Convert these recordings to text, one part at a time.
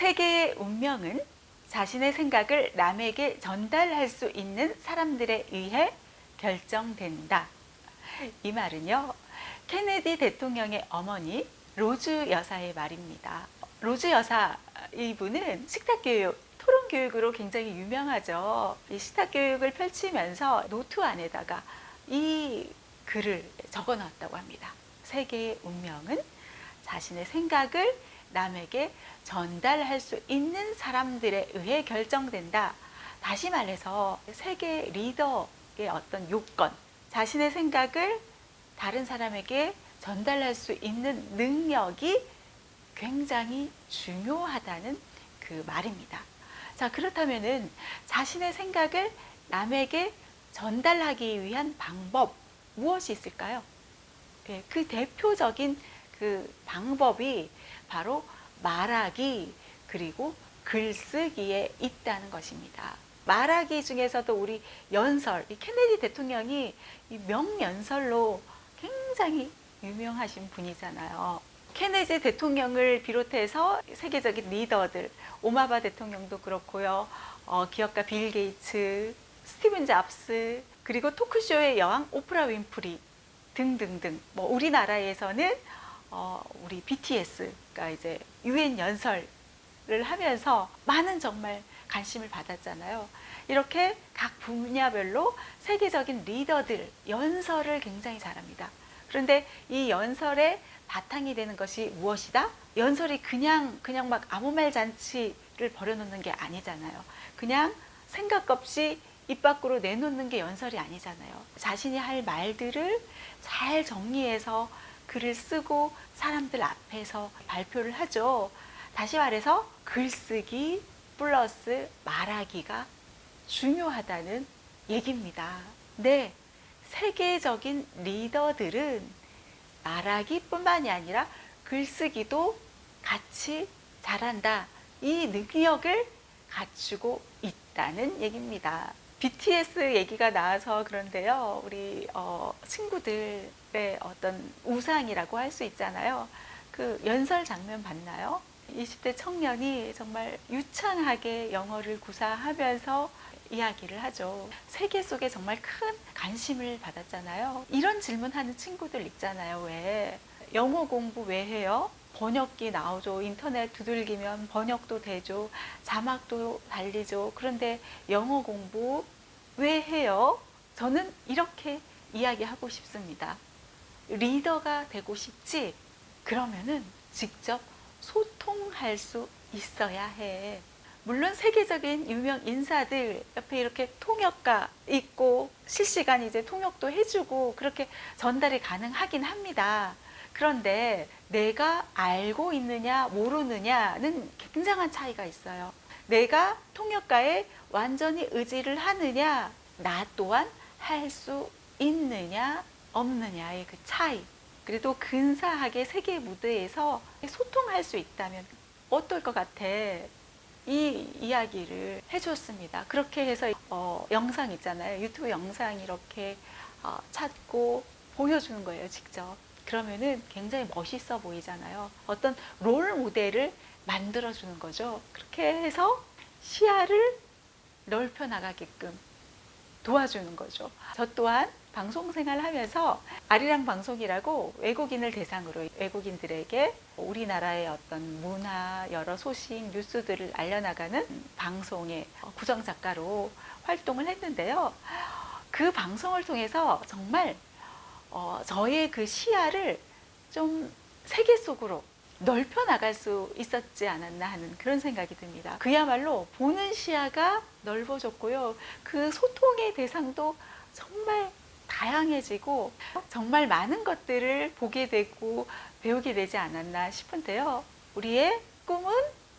세계의 운명은 자신의 생각을 남에게 전달할 수 있는 사람들에 의해 결정된다. 이 말은요, 케네디 대통령의 어머니 로즈 여사의 말입니다. 로즈 여사, 이분은 식탁교육, 토론교육으로 굉장히 유명하죠. 이 식탁교육을 펼치면서 노트 안에다가 이 글을 적어 놨다고 합니다. 세계의 운명은 자신의 생각을 남에게 전달할 수 있는 사람들에 의해 결정된다. 다시 말해서 세계 리더의 어떤 요건, 자신의 생각을 다른 사람에게 전달할 수 있는 능력이 굉장히 중요하다는 그 말입니다. 자, 그렇다면은 자신의 생각을 남에게 전달하기 위한 방법, 무엇이 있을까요? 그 대표적인 그 방법이 바로 말하기, 그리고 글쓰기에 있다는 것입니다. 말하기 중에서도 우리 연설, 이 케네디 대통령이 이 명연설로 굉장히 유명하신 분이잖아요. 케네디 대통령을 비롯해서 세계적인 리더들, 오바마 대통령도 그렇고요. 기업가 빌 게이츠, 스티븐 잡스, 그리고 토크쇼의 여왕 오프라 윈프리 등등등. 뭐 우리나라에서는 우리 BTS가 이제 유엔 연설을 하면서 많은 정말 관심을 받았잖아요. 이렇게 각 분야별로 세계적인 리더들 연설을 굉장히 잘합니다. 그런데 이 연설의 바탕이 되는 것이 무엇이다? 연설이 그냥 막 아무 말 잔치를 벌여놓는 게 아니잖아요. 그냥 생각 없이 입 밖으로 내놓는 게 연설이 아니잖아요. 자신이 할 말들을 잘 정리해서 글을 쓰고 사람들 앞에서 발표를 하죠. 다시 말해서 글쓰기 플러스 말하기가 중요하다는 얘기입니다. 네, 세계적인 리더들은 말하기뿐만이 아니라 글쓰기도 같이 잘한다. 이 능력을 갖추고 있다는 얘기입니다. BTS 얘기가 나와서 그런데요, 우리 친구들의 어떤 우상이라고 할 수 있잖아요. 그 연설 장면 봤나요? 20대 청년이 정말 유창하게 영어를 구사하면서 이야기를 하죠. 세계 속에 정말 큰 관심을 받았잖아요. 이런 질문하는 친구들 있잖아요. 왜? 영어 공부 왜 해요? 번역기 나오죠. 인터넷 두들기면 번역도 되죠. 자막도 달리죠. 그런데 영어 공부 왜 해요? 저는 이렇게 이야기하고 싶습니다. 리더가 되고 싶지? 그러면은 직접 소통할 수 있어야 해. 물론 세계적인 유명 인사들 옆에 이렇게 통역가 있고 실시간 이제 통역도 해주고 그렇게 전달이 가능하긴 합니다. 그런데 내가 알고 있느냐 모르느냐는 굉장한 차이가 있어요. 내가 통역가에 완전히 의지를 하느냐, 나 또한 할 수 있느냐 없느냐의 그 차이. 그래도 근사하게 세계 무대에서 소통할 수 있다면 어떨 것 같아? 이 이야기를 해줬습니다. 그렇게 해서 영상 있잖아요. 유튜브 영상 이렇게 찾고 보여주는 거예요, 직접. 그러면은 굉장히 멋있어 보이잖아요. 어떤 롤 모델을 만들어주는 거죠. 그렇게 해서 시야를 넓혀 나가게끔 도와주는 거죠. 저 또한 방송 생활을 하면서 아리랑 방송이라고 외국인을 대상으로 외국인들에게 우리나라의 어떤 문화, 여러 소식, 뉴스들을 알려나가는 방송의 구정 작가로 활동을 했는데요. 그 방송을 통해서 정말 저의 그 시야를 좀 세계 속으로 넓혀 나갈 수 있었지 않았나 하는 그런 생각이 듭니다. 그야말로 보는 시야가 넓어졌고요. 그 소통의 대상도 정말 다양해지고 정말 많은 것들을 보게 되고 배우게 되지 않았나 싶은데요. 우리의 꿈은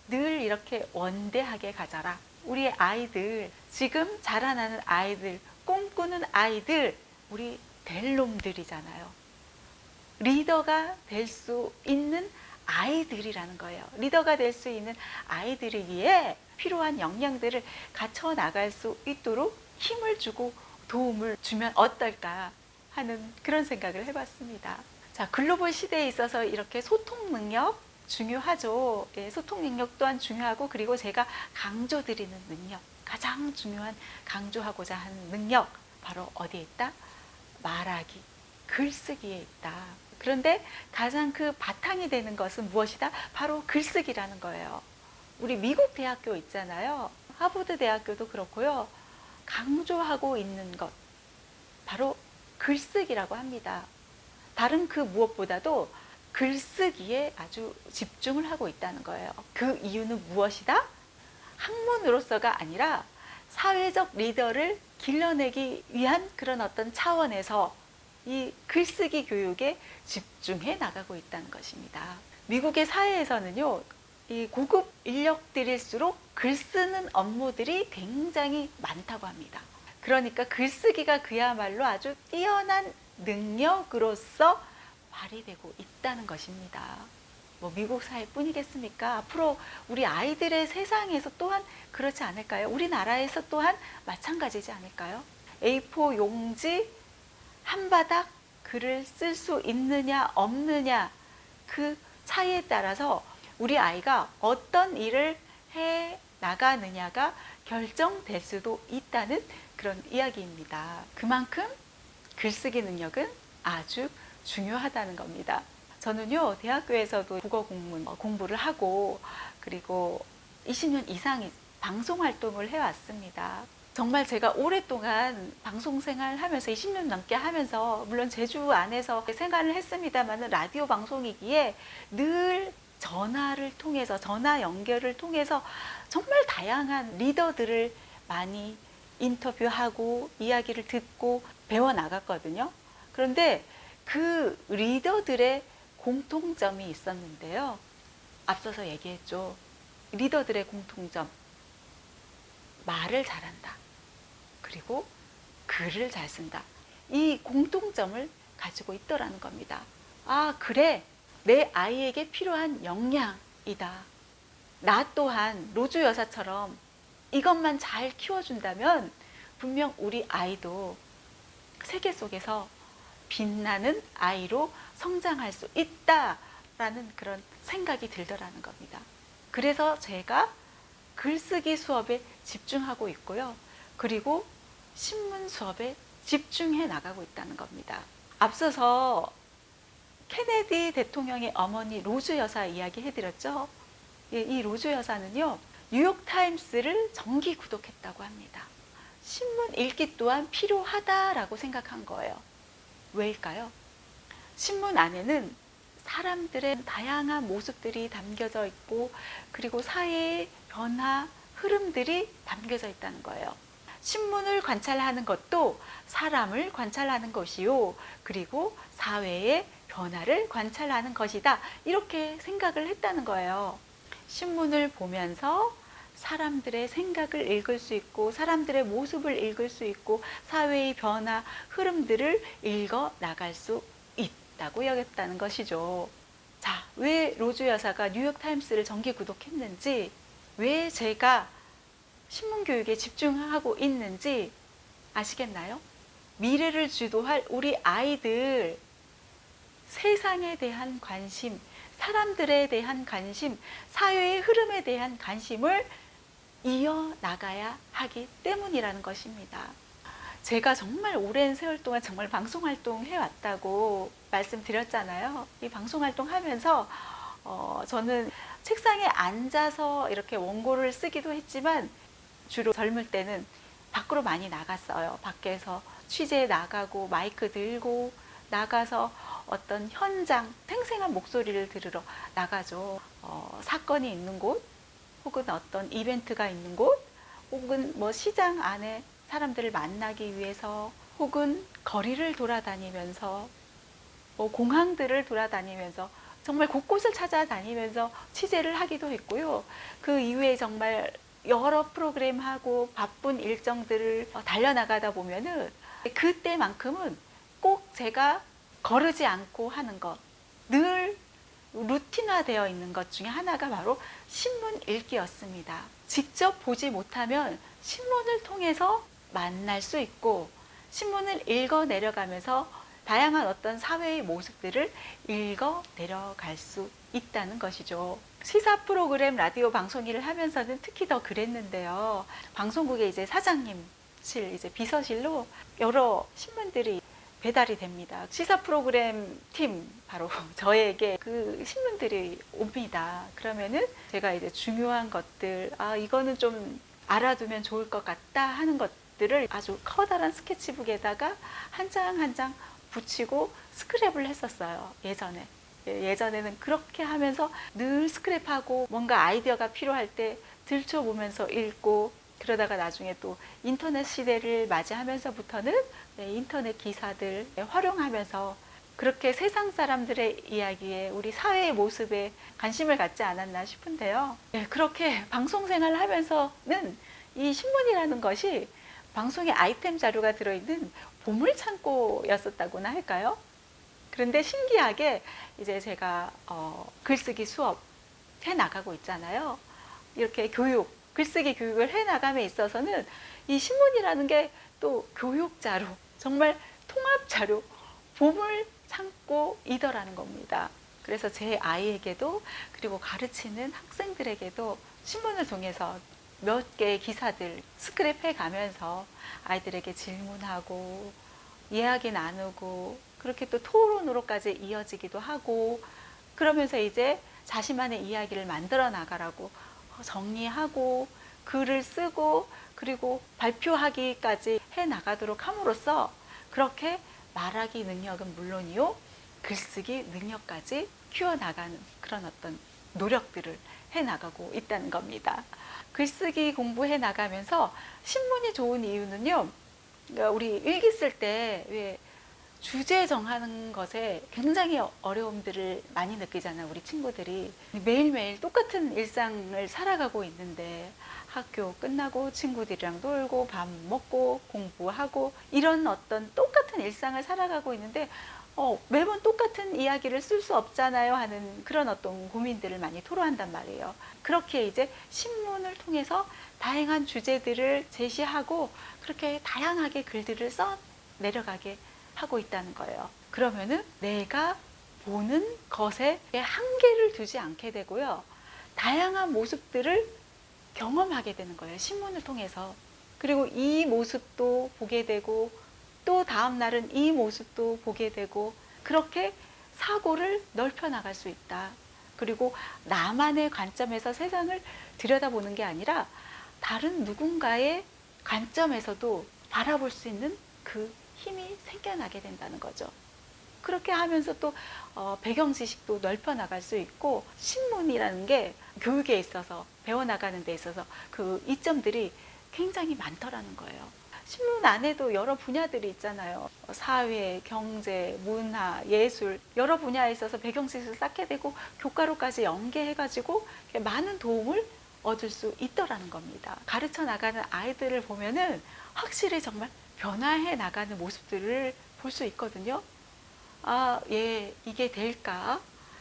늘 이렇게 원대하게 가져라. 우리의 아이들, 지금 자라나는 아이들, 꿈꾸는 아이들, 우리 될 놈들이잖아요. 리더가 될 수 있는 아이들이라는 거예요. 리더가 될 수 있는 아이들이기에 필요한 역량들을 갖춰 나갈 수 있도록 힘을 주고 도움을 주면 어떨까 하는 그런 생각을 해봤습니다. 자, 글로벌 시대에 있어서 이렇게 소통 능력 중요하죠. 예, 소통 능력 또한 중요하고, 그리고 제가 강조드리는 능력, 가장 중요한 강조하고자 하는 능력, 바로 어디에 있다? 말하기, 글쓰기에 있다. 그런데 가장 그 바탕이 되는 것은 무엇이다? 바로 글쓰기라는 거예요. 우리 미국 대학교 있잖아요. 하버드 대학교도 그렇고요. 강조하고 있는 것, 바로 글쓰기라고 합니다. 다른 그 무엇보다도 글쓰기에 아주 집중을 하고 있다는 거예요. 그 이유는 무엇이다? 학문으로서가 아니라 사회적 리더를 길러내기 위한 그런 어떤 차원에서 이 글쓰기 교육에 집중해 나가고 있다는 것입니다. 미국의 사회에서는요, 이 고급 인력들일수록 글 쓰는 업무들이 굉장히 많다고 합니다. 그러니까 글쓰기가 그야말로 아주 뛰어난 능력으로서 발휘되고 있다는 것입니다. 뭐 미국 사회뿐이겠습니까? 앞으로 우리 아이들의 세상에서 또한 그렇지 않을까요? 우리나라에서 또한 마찬가지지 않을까요? A4 용지 한 바닥 글을 쓸 수 있느냐 없느냐, 그 차이에 따라서 우리 아이가 어떤 일을 해 나가느냐가 결정될 수도 있다는 그런 이야기입니다. 그만큼 글쓰기 능력은 아주 중요하다는 겁니다. 저는요, 대학교에서도 국어 공부를 하고, 그리고 20년 이상 방송 활동을 해왔습니다. 정말 제가 오랫동안 방송 생활 하면서 20년 넘게 하면서, 물론 제주 안에서 생활을 했습니다만 라디오 방송이기에 늘 전화를 통해서, 전화 연결을 통해서 정말 다양한 리더들을 많이 인터뷰하고 이야기를 듣고 배워 나갔거든요. 그런데 그 리더들의 공통점이 있었는데요. 앞서서 얘기했죠. 리더들의 공통점. 말을 잘한다. 그리고 글을 잘 쓴다. 이 공통점을 가지고 있더라는 겁니다. 아, 그래. 내 아이에게 필요한 역량이다. 나 또한 로즈 여사처럼 이것만 잘 키워준다면 분명 우리 아이도 세계 속에서 빛나는 아이로 성장할 수 있다라는 그런 생각이 들더라는 겁니다. 그래서 제가 글쓰기 수업에 집중하고 있고요. 그리고 신문 수업에 집중해 나가고 있다는 겁니다. 앞서서 케네디 대통령의 어머니 로즈 여사 이야기 해드렸죠. 예, 이 로즈 여사는요, 뉴욕타임스를 정기 구독했다고 합니다. 신문 읽기 또한 필요하다라고 생각한 거예요. 왜일까요? 신문 안에는 사람들의 다양한 모습들이 담겨져 있고, 그리고 사회의 변화, 흐름들이 담겨져 있다는 거예요. 신문을 관찰하는 것도 사람을 관찰하는 것이요, 그리고 사회의 변화를 관찰하는 것이다, 이렇게 생각을 했다는 거예요. 신문을 보면서 사람들의 생각을 읽을 수 있고, 사람들의 모습을 읽을 수 있고, 사회의 변화, 흐름들을 읽어 나갈 수 있다고 여겼다는 것이죠. 자, 왜 로즈 여사가 뉴욕타임스를 정기 구독했는지, 왜 제가 신문 교육에 집중하고 있는지 아시겠나요? 미래를 주도할 우리 아이들, 세상에 대한 관심, 사람들에 대한 관심, 사회의 흐름에 대한 관심을 이어나가야 하기 때문이라는 것입니다. 제가 정말 오랜 세월 동안 정말 방송활동 해왔다고 말씀드렸잖아요. 이 방송활동 하면서 저는 책상에 앉아서 이렇게 원고를 쓰기도 했지만, 주로 젊을 때는 밖으로 많이 나갔어요. 밖에서 취재에 나가고 마이크 들고 나가서 어떤 현장, 생생한 목소리를 들으러 나가죠. 사건이 있는 곳, 혹은 어떤 이벤트가 있는 곳, 혹은 뭐 시장 안에 사람들을 만나기 위해서, 혹은 거리를 돌아다니면서, 뭐 공항들을 돌아다니면서 정말 곳곳을 찾아다니면서 취재를 하기도 했고요. 그 이후에 정말 여러 프로그램하고 바쁜 일정들을 달려나가다 보면은 그때만큼은 꼭 제가 거르지 않고 하는 것, 늘 루틴화되어 있는 것 중에 하나가 바로 신문 읽기였습니다. 직접 보지 못하면 신문을 통해서 만날 수 있고, 신문을 읽어 내려가면서 다양한 어떤 사회의 모습들을 읽어 내려갈 수 있다는 것이죠. 시사 프로그램 라디오 방송 일을 하면서는 특히 더 그랬는데요. 방송국의 이제 사장님실, 이제 비서실로 여러 신문들이 배달이 됩니다. 시사 프로그램 팀, 바로 저에게 그 신문들이 옵니다. 그러면은 제가 이제 중요한 것들, 이거는 좀 알아두면 좋을 것 같다 하는 것들을 아주 커다란 스케치북에다가 한 장 한 장 붙이고 스크랩을 했었어요. 예전에는 그렇게 하면서 늘 스크랩하고 뭔가 아이디어가 필요할 때 들춰보면서 읽고, 그러다가 나중에 또 인터넷 시대를 맞이하면서부터는 인터넷 기사들 활용하면서 그렇게 세상 사람들의 이야기에, 우리 사회의 모습에 관심을 갖지 않았나 싶은데요. 그렇게 방송 생활을 하면서는 이 신문이라는 것이 방송의 아이템 자료가 들어있는 보물창고였었다고나 할까요? 그런데 신기하게 이제 제가 글쓰기 수업 해 나가고 있잖아요. 이렇게 글쓰기 교육을 해 나감에 있어서는 이 신문이라는 게 또 교육 자료, 정말 통합 자료, 보물 창고이더라는 겁니다. 그래서 제 아이에게도, 그리고 가르치는 학생들에게도 신문을 통해서 몇 개의 기사들 스크랩해 가면서 아이들에게 질문하고 이야기 나누고, 그렇게 또 토론으로까지 이어지기도 하고, 그러면서 이제 자신만의 이야기를 만들어 나가라고 정리하고 글을 쓰고 그리고 발표하기까지 해 나가도록 함으로써 그렇게 말하기 능력은 물론이요, 글쓰기 능력까지 키워나가는 그런 어떤 노력들을 해 나가고 있다는 겁니다. 글쓰기 공부해 나가면서 신문이 좋은 이유는요, 그러니까 우리 일기 쓸 때 왜 주제 정하는 것에 굉장히 어려움들을 많이 느끼잖아요. 우리 친구들이 매일매일 똑같은 일상을 살아가고 있는데, 학교 끝나고 친구들이랑 놀고 밥 먹고 공부하고 이런 어떤 똑같은 일상을 살아가고 있는데 매번 똑같은 이야기를 쓸 수 없잖아요 하는 그런 어떤 고민들을 많이 토로한단 말이에요. 그렇게 이제 신문을 통해서 다양한 주제들을 제시하고 그렇게 다양하게 글들을 써 내려가게 하고 있다는 거예요. 그러면은 내가 보는 것에 한계를 두지 않게 되고요, 다양한 모습들을 경험하게 되는 거예요, 신문을 통해서. 그리고 이 모습도 보게 되고 또 다음 날은 이 모습도 보게 되고, 그렇게 사고를 넓혀 나갈 수 있다. 그리고 나만의 관점에서 세상을 들여다보는 게 아니라 다른 누군가의 관점에서도 바라볼 수 있는 그 힘이 생겨나게 된다는 거죠. 그렇게 하면서 또 배경 지식도 넓혀 나갈 수 있고, 신문이라는 게 교육에 있어서, 배워나가는 데 있어서 그 이점들이 굉장히 많더라는 거예요. 신문 안에도 여러 분야들이 있잖아요. 사회, 경제, 문화, 예술, 여러 분야에 있어서 배경 지식을 쌓게 되고 교과로까지 연계해가지고 많은 도움을 얻을 수 있더라는 겁니다. 가르쳐 나가는 아이들을 보면은 확실히 정말 변화해 나가는 모습들을 볼 수 있거든요. 이게 될까?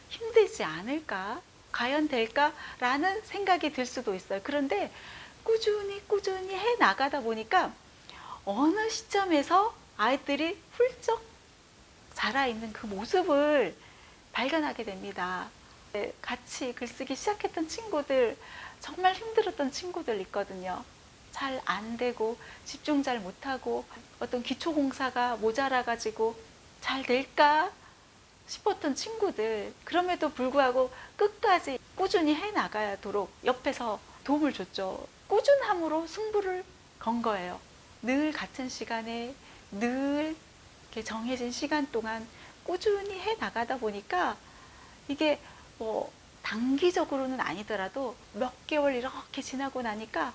힘들지 않을까? 과연 될까? 라는 생각이 들 수도 있어요. 그런데 꾸준히 해 나가다 보니까 어느 시점에서 아이들이 훌쩍 자라있는 그 모습을 발견하게 됩니다. 같이 글쓰기 시작했던 친구들, 정말 힘들었던 친구들 있거든요. 잘 안 되고 집중 잘 못하고 어떤 기초공사가 모자라가지고 잘 될까 싶었던 친구들, 그럼에도 불구하고 끝까지 꾸준히 해 나가도록 옆에서 도움을 줬죠. 꾸준함으로 승부를 건 거예요. 늘 같은 시간에 늘 이렇게 정해진 시간 동안 꾸준히 해 나가다 보니까 이게 뭐 단기적으로는 아니더라도 몇 개월 이렇게 지나고 나니까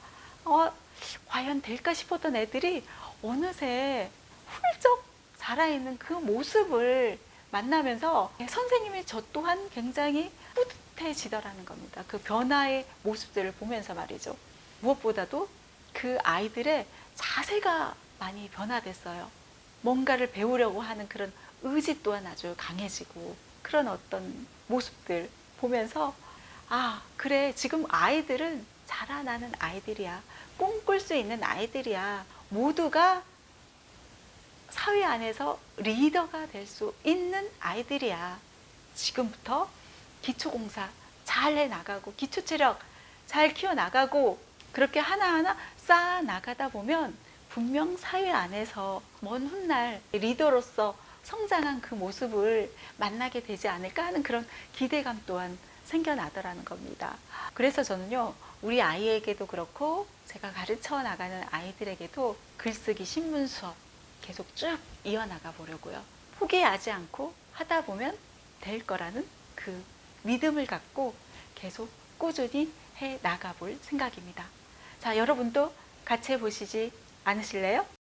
과연 될까 싶었던 애들이 어느새 훌쩍 자라있는 그 모습을 만나면서 선생님이 저 또한 굉장히 뿌듯해지더라는 겁니다. 그 변화의 모습들을 보면서 말이죠. 무엇보다도 그 아이들의 자세가 많이 변화됐어요. 뭔가를 배우려고 하는 그런 의지 또한 아주 강해지고, 그런 어떤 모습들 보면서 그래, 지금 아이들은 자라나는 아이들이야. 꿈꿀 수 있는 아이들이야. 모두가 사회 안에서 리더가 될 수 있는 아이들이야. 지금부터 기초공사 잘 해나가고 기초체력 잘 키워나가고 그렇게 하나하나 쌓아 나가다 보면 분명 사회 안에서 먼 훗날 리더로서 성장한 그 모습을 만나게 되지 않을까 하는 그런 기대감 또한 생겨나더라는 겁니다. 그래서 저는요, 우리 아이에게도 그렇고 제가 가르쳐 나가는 아이들에게도 글쓰기 신문 수업 계속 쭉 이어나가 보려고요. 포기하지 않고 하다 보면 될 거라는 그 믿음을 갖고 계속 꾸준히 해 나가 볼 생각입니다. 자, 여러분도 같이 해보시지 않으실래요?